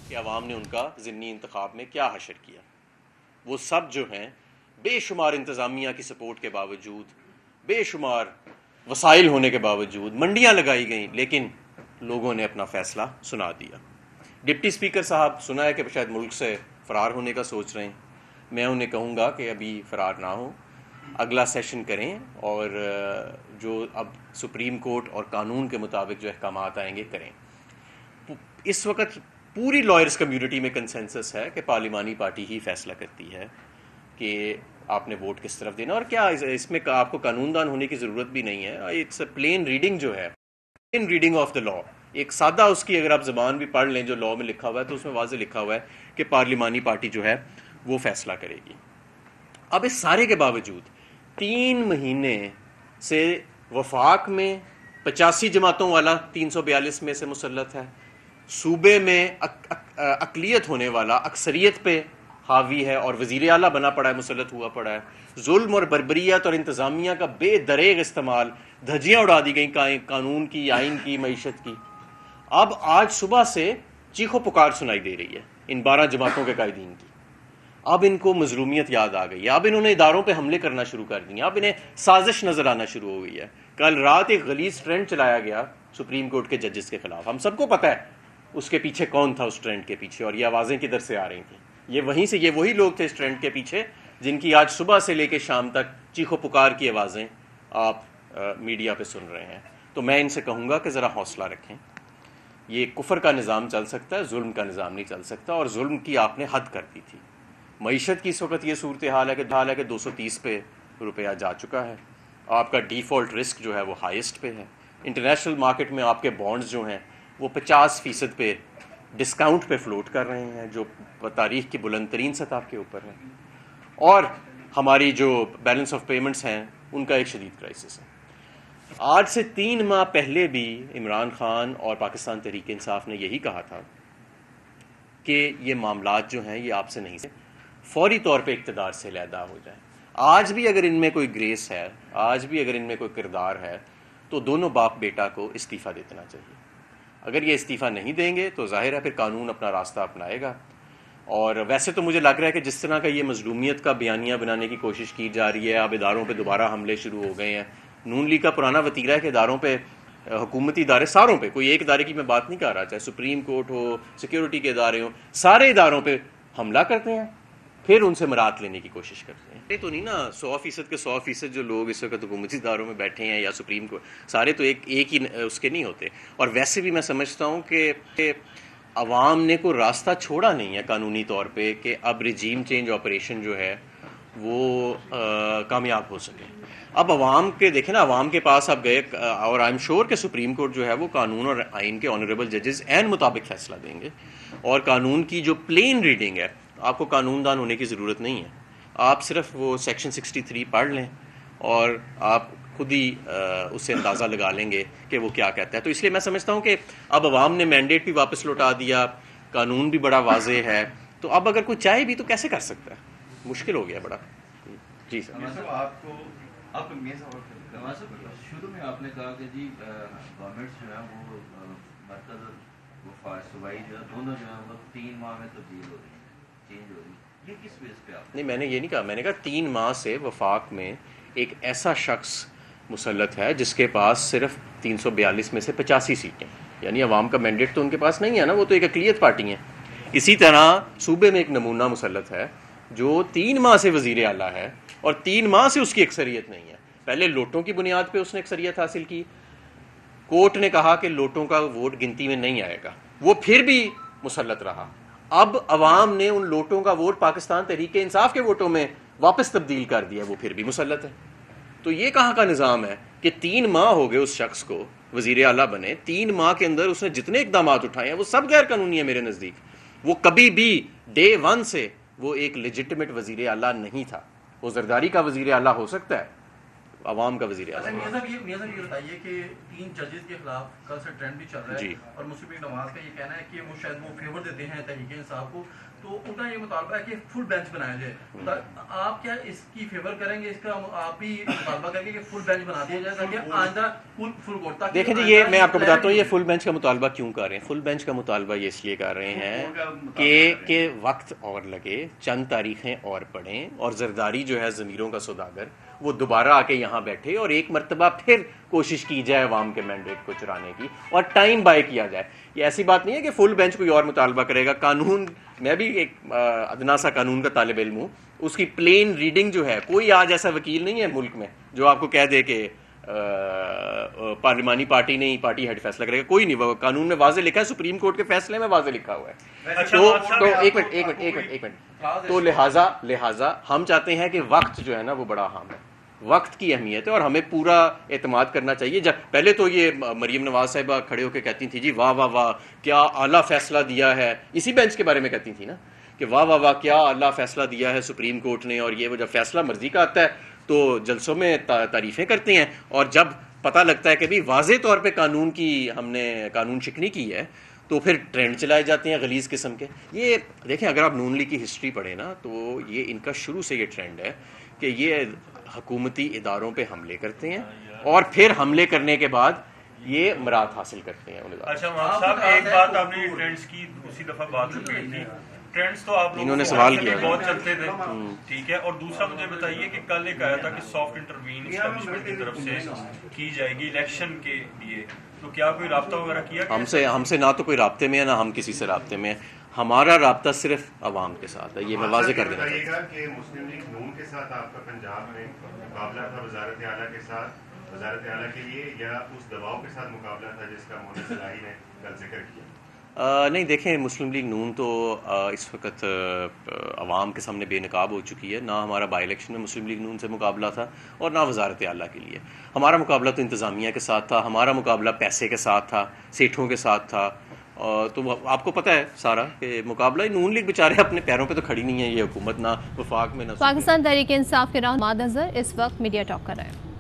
کہ عوام نے ان کا ضمنی انتخاب میں کیا حشر کیا. وہ سب جو ہیں بے شمار انتظامیہ کی سپورٹ کے باوجود، بے شمار وسائل ہونے کے باوجود منڈیاں لگائی گئیں، لیکن لوگوں نے اپنا فیصلہ سنا دیا. ڈپٹی اسپیکر صاحب سنا ہے کہ شاید ملک سے فرار ہونے کا سوچ رہے ہیں. میں انہیں کہوں گا کہ ابھی فرار نہ ہوں، اگلا سیشن کریں، اور جو اب سپریم کورٹ اور قانون کے مطابق جو احکامات آئیں گے کریں. اس وقت پوری لائرز کمیونٹی میں کنسنسس ہے کہ پارلیمانی پارٹی ہی فیصلہ کرتی ہے کہ آپ نے ووٹ کس طرف دینا، اور کیا اس میں آپ کو قانون دان ہونے کی ضرورت بھی نہیں ہے. اٹس اے پلین ریڈنگ جو ہے، پلین ریڈنگ آف دا لا. ایک سادہ اس کی اگر آپ زبان بھی پڑھ لیں جو لا میں لکھا ہوا ہے تو اس میں واضح لکھا ہوا ہے کہ پارلیمانی پارٹی جو ہے وہ فیصلہ کرے گی. اب اس سارے کے باوجود 3 مہینے سے وفاق میں 85 جماعتوں والا 342 میں سے مسلط ہے، صوبے میں اقلیت ہونے والا اکثریت پہ حاوی ہے اور وزیر اعلیٰ بنا پڑا ہے، مسلط ہوا پڑا ہے. ظلم اور بربریت اور انتظامیہ کا بے دریغ استعمال، دھجیاں اڑا دی گئیں قانون کی، آئین کی، معیشت کی. اب آج صبح سے چیخو پکار سنائی دے رہی ہے ان 12 جماعتوں کے قائدین کی. اب ان کو مظلومیت یاد آ گئی ہے، اب انہوں نے اداروں پہ حملے کرنا شروع کر دیے، اب انہیں سازش نظر آنا شروع ہو گئی ہے. کل رات ایک غلیظ ٹرینڈ چلایا گیا سپریم کورٹ کے ججز کے خلاف. ہم سب کو پتہ ہے اس کے پیچھے کون تھا، اس ٹرینڈ کے پیچھے، اور یہ آوازیں کدھر سے آ رہی تھیں. یہ وہی لوگ تھے اس ٹرینڈ کے پیچھے جن کی آج صبح سے لے کے شام تک چیخو پکار کی آوازیں آپ میڈیا پہ سن رہے ہیں. تو میں ان سے کہوں گا کہ ذرا حوصلہ رکھیں. یہ کفر کا نظام چل سکتا ہے، ظلم کا نظام نہیں چل سکتا، اور ظلم کی آپ نے حد کر دی تھی. معیشت کی اس وقت یہ صورتحال ہے کہ 230 پہ روپیہ جا چکا ہے. آپ کا ڈیفالٹ رسک جو ہے وہ ہائیسٹ پہ ہے. انٹرنیشنل مارکیٹ میں آپ کے بانڈز جو ہیں وہ 50% پہ ڈسکاؤنٹ پہ فلوٹ کر رہے ہیں، جو تاریخ کی بلند ترین سطح کے اوپر ہے. اور ہماری جو بیلنس آف پیمنٹس ہیں ان کا ایک شدید کرائسس ہے. آج سے 3 ماہ پہلے بھی عمران خان اور پاکستان تحریک انصاف نے یہی کہا تھا کہ یہ معاملات جو ہیں یہ آپ سے نہیں، فوری طور پہ اقتدار سے علیحدہ ہو جائیں. آج بھی اگر ان میں کوئی گریس ہے، آج بھی اگر ان میں کوئی کردار ہے، تو دونوں باپ بیٹا کو استعفیٰ دے دینا چاہیے. اگر یہ استعفیٰ نہیں دیں گے تو ظاہر ہے پھر قانون اپنا راستہ اپنائے گا. اور ویسے تو مجھے لگ رہا ہے کہ جس طرح کا یہ مظلومیت کا بیانیہ بنانے کی کوشش کی جا رہی ہے، اب اداروں پہ دوبارہ حملے شروع ہو گئے ہیں. نون لیگ کا پرانا وتیرہ ہے کہ اداروں پہ، حکومتی ادارے ساروں پہ، کوئی ایک ادارے کی میں بات نہیں کر رہا، چاہے سپریم کورٹ ہو، سیکیورٹی کے ادارے ہوں، سارے اداروں پہ حملہ کرتے ہیں، پھر ان سے مراد لینے کی کوشش کرتے ہیں. یہ تو نہیں نا 100% کے 100% جو لوگ اس وقت حکومتی اداروں میں بیٹھے ہیں یا سپریم کورٹ، سارے تو ایک ہی اس کے نہیں ہوتے. اور ویسے بھی میں سمجھتا ہوں کہ عوام نے کوئی راستہ چھوڑا نہیں ہے قانونی طور پہ کہ اب رجیم چینج آپریشن جو ہے وہ کامیاب ہو سکے. اب عوام کے دیکھیں نا، عوام کے پاس اب گئے، اور آئی ایم شیور کہ سپریم کورٹ جو ہے وہ قانون اور آئین کے آنریبل ججز عین مطابق فیصلہ دیں گے. اور قانون کی جو پلین ریڈنگ ہے، آپ کو قانون دان ہونے کی ضرورت نہیں ہے. آپ صرف وہ سیکشن 63 پڑھ لیں اور آپ خود ہی اس سے اندازہ لگا لیں گے کہ وہ کیا کہتا ہے. تو اس لیے میں سمجھتا ہوں کہ اب عوام نے مینڈیٹ بھی واپس لوٹا دیا، قانون بھی بڑا واضح ہے، تو اب اگر کوئی چاہے بھی تو کیسے کر سکتا ہے؟ مشکل ہو گیا بڑا. جی سر. شروع میں آپ نے کہا کہ جی گورنمنٹس جو ہے وہ مرکز اور صوبائی جو ہے دونوں جو ہے وہ 3 ماہ میں تبدیل ہو رہی ہیں، چینج ہو رہی ہیں. یہ کس بیس پہ آپ؟ نہیں، میں نے یہ نہیں کہا، میں نے کہا 3 ماہ سے وفاق میں ایک ایسا شخص مسلط ہے جس کے پاس صرف 342 میں سے 85 سیٹیں، یعنی عوام کا مینڈیٹ تو ان کے پاس نہیں ہے نا، وہ تو ایک اقلیت پارٹی ہیں. اسی طرح صوبے میں ایک نمونہ مسلط ہے جو 3 ماہ سے وزیر اعلیٰ ہے اور 3 ماہ سے اس کی اکثریت نہیں ہے. پہلے لوٹوں کی بنیاد پہ اس نے اکثریت حاصل کی، کورٹ نے کہا کہ لوٹوں کا ووٹ گنتی میں نہیں آئے گا، وہ پھر بھی مسلط رہا. اب عوام نے ان لوٹوں کا ووٹ پاکستان تحریک انصاف کے ووٹوں میں واپس تبدیل کر دیا، وہ پھر بھی مسلط ہے. تو یہ کہاں کا نظام ہے کہ 3 ماہ ہو گئے اس شخص کو وزیر اعلیٰ بنے، 3 ماہ کے اندر اس نے جتنے اقدامات اٹھائے ہیں وہ سب غیر قانونی ہیں میرے نزدیک. وہ کبھی بھی ڈے 1 سے وہ ایک لیجٹمیٹ وزیر اعلیٰ نہیں تھا. وہ زرداری کا وزیر اعلیٰ ہو سکتا ہے، عوام کا وزیر اعظم. میاں صاحب یہ بتائیے کہ 3 ججز کے خلاف کل سے ٹرینڈ بھی چل رہا ہے جی. اور مسلم لیگ نواز کا یہ کہنا ہے کہ وہ شاید وہ فیور دیتے ہیں تحریک انصاف کو, تو ان کا یہ مطالبہ ہے کہ فل بینچ بنایا جائے. آپ کیا اس کی فیور کریں گے, اس کا آپ بھی مطالبہ کریں گے کہ فل بینچ بنا دیا جائے تاکہ آئندہ فل کورٹ تک. دیکھیں جی, یہ میں آپ کو بتاتا ہوں یہ فل بینچ کا مطالبہ کیوں کر رہے ہیں. فل بینچ کا مطالبہ یہ اس لیے کر رہے ہیں کہ وقت اور لگے, چند تاریخیں اور پڑھیں, اور زرداری جو ہے ضمیروں کا سوداگر وہ دوبارہ آ کے یہاں بیٹھے اور ایک مرتبہ پھر کوشش کی جائے عوام کے مینڈیٹ کو چرانے کی, اور ٹائم بائی کیا جائے. یہ ایسی بات نہیں ہے کہ فل بینچ کوئی اور مطالبہ کرے گا. قانون, میں بھی ایک ادنا سا قانون کا طالب علم ہوں, اس کی پلین ریڈنگ جو ہے, کوئی آج ایسا وکیل نہیں ہے ملک میں جو آپ کو کہہ دے کہ پارلیمانی پارٹی نہیں, پارٹی ہیڈ فیصلہ کرے گا. کوئی نہیں, وہ قانون میں واضح لکھا ہے, سپریم کورٹ کے فیصلے میں واضح لکھا ہوا ہے. تو ایک منٹ تو لہٰذا ہم چاہتے ہیں کہ وقت جو ہے نا وہ بڑا اہم ہے, وقت کی اہمیت ہے, اور ہمیں پورا اعتماد کرنا چاہیے. جب پہلے تو یہ مریم نواز صاحبہ کھڑے ہو کے کہتی تھی جی واہ واہ واہ کیا اعلیٰ فیصلہ دیا ہے, اسی بینچ کے بارے میں کہتی تھی نا کہ واہ واہ واہ کیا اعلیٰ فیصلہ دیا ہے سپریم کورٹ نے, اور یہ وہ جب فیصلہ مرضی کا آتا ہے تو جلسوں میں تعریفیں کرتے ہیں, اور جب پتہ لگتا ہے کہ بھی واضح طور پہ قانون کی ہم نے قانون شکنی کی ہے تو پھر ٹرینڈ چلائے جاتے ہیں غلیظ قسم کے. یہ دیکھیں, اگر آپ نون لیگ کی ہسٹری پڑھیں نا تو یہ ان کا شروع سے یہ ٹرینڈ ہے کہ یہ حکومتی اداروں پہ حملے کرتے ہیں اور پھر حملے کرنے کے بعد یہ مراد حاصل کرتے ہیں. اچھا وہاں صاحب, ایک بات آپ نے ٹرینڈز کی اسی دفعہ بات کی تھی, ٹرینڈز تو آپ انہوں نے سوال کیا بہت چلتے تھے, ٹھیک ہے, اور دوسرا مجھے بتائیے کہ کل ایک آیا تھا کہ سافٹ انٹروین اسٹیبلشمنٹ کی طرف سے کی جائے گی الیکشن کے لیے, تو کیا کوئی رابطہ وغیرہ کیا؟ ہم سے نہ تو کوئی رابطے میں ہے, نہ ہم کسی سے رابطے میں. ہمارا رابطہ صرف عوام کے ساتھ ہے, یہ میں واضح کر دینا چاہتا ہوں. کہ مسلم لیگ نون کے ساتھ آپ کا پنجاب میں مقابلہ تھا وزارت اعلیٰ کے ساتھ, وزارت اعلیٰ کے لیے, یا اس دباؤ کے ساتھ مقابلہ تھا جس کا مولانا صلاحی نے کل ذکر کیا؟ نہیں دیکھیں, مسلم لیگ نون تو اس وقت عوام کے سامنے بے نقاب ہو چکی ہے. نہ ہمارا بائی الیکشن میں مسلم لیگ نون سے مقابلہ تھا اور نہ وزارت اعلیٰ کے لیے. ہمارا مقابلہ تو انتظامیہ کے ساتھ تھا, ہمارا مقابلہ پیسے کے ساتھ تھا, سیٹھوں کے ساتھ تھا. تو آپ کو پتہ ہے سارا کہ مقابلہ نون لیگ بیچارے اپنے پیروں پہ تو کھڑی نہیں ہے, یہ حکومت نہ وفاق میں نہ. پاکستان تحریک انصاف کے رہنما اظہر اس وقت میڈیا ٹاک کر رہے ہیں.